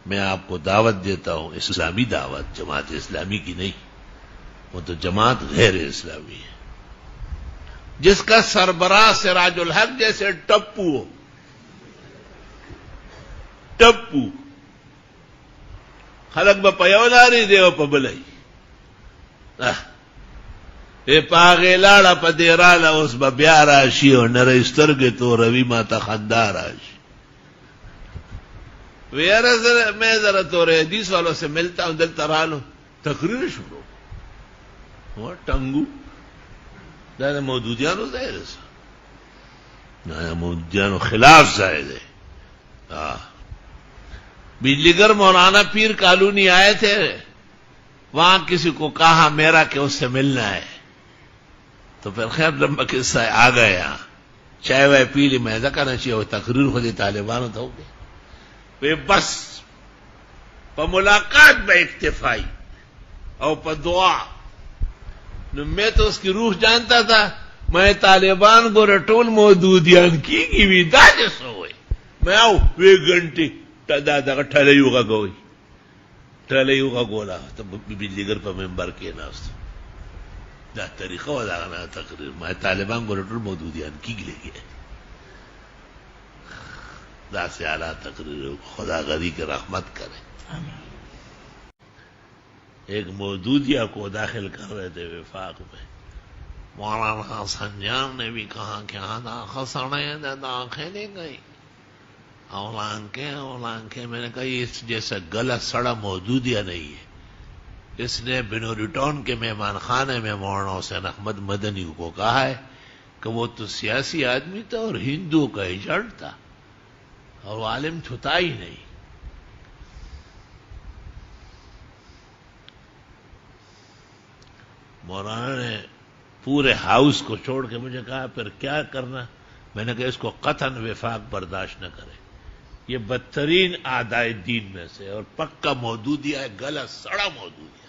मैं आपको दावत देता हूं, इस्लामी दावत, जमात इस्लामी की नहीं, वो तो जमात गैर इस्लामी है, जिसका सरबराह सिराजुल हक जैसे टप्पू हो, टप्पू खलक ब पयोलारी देव पबलई ए पागे लाड़ा पदेराला उस ब्या राशि और नरेस्तर के तो रवि माता खंदा राशि। मैं जरा तो हदीस वालों से मिलता हूं, दिल तरा लो, तकरीर शुरू वो टंगू दादा मौदूदियानो जाहिर है, मौदूदियानो खिलाफ जाहिर है। बिजलीगर मौलाना पीर कॉलोनी आए थे, वहां किसी को कहा मेरा कि उससे मिलना है, तो फिर खैर लंबा किस्सा आ गया, चाय वाय पी ली, मैं कहना चाहिए वो तकरीर खुद तालिबान हो गए वे बस पर मुलाकात में इक्तिफाई और पर दुआ। मैं तो उसकी रूह जानता था, मैं तालिबान को रटोल मौदूदियान की भी दाजस हो, मैं आऊ वे घंटे दादा का ठलयू का गोई, ठलयू का गोला तो बिजलीगर पर मेंबर के ना दा तरीका वाला ना तकरीर, मैं तालिबान को रटोल मौदूदियान की ले गया दा से आला तकरीर, खुदा गरी के रहमत करे। एक मौदूदिया को दाखिल कर रहे थे विफाक में, मौलाना संजान ने भी कहा कि आधा खसने आंखें नहीं गई, औलांके मैंने कहा इस जैसा गला सड़ा मौदूदिया नहीं है। इसने बिनोरिटॉन के मेहमान खाने में मौलाना हुसैन अहमद मदनी को कहा है कि वो तो सियासी आदमी था और हिंदुओं का एजेंट था और वो आलिम छुता ही नहीं। मौलाना ने पूरे हाउस को छोड़ के मुझे कहा फिर क्या करना, मैंने कहा इसको कतन विफाक बर्दाश्त न करे, ये बदतरीन आदाए दीन में से और पक्का मौदूदिया है, गला सड़ा मौदूदिया।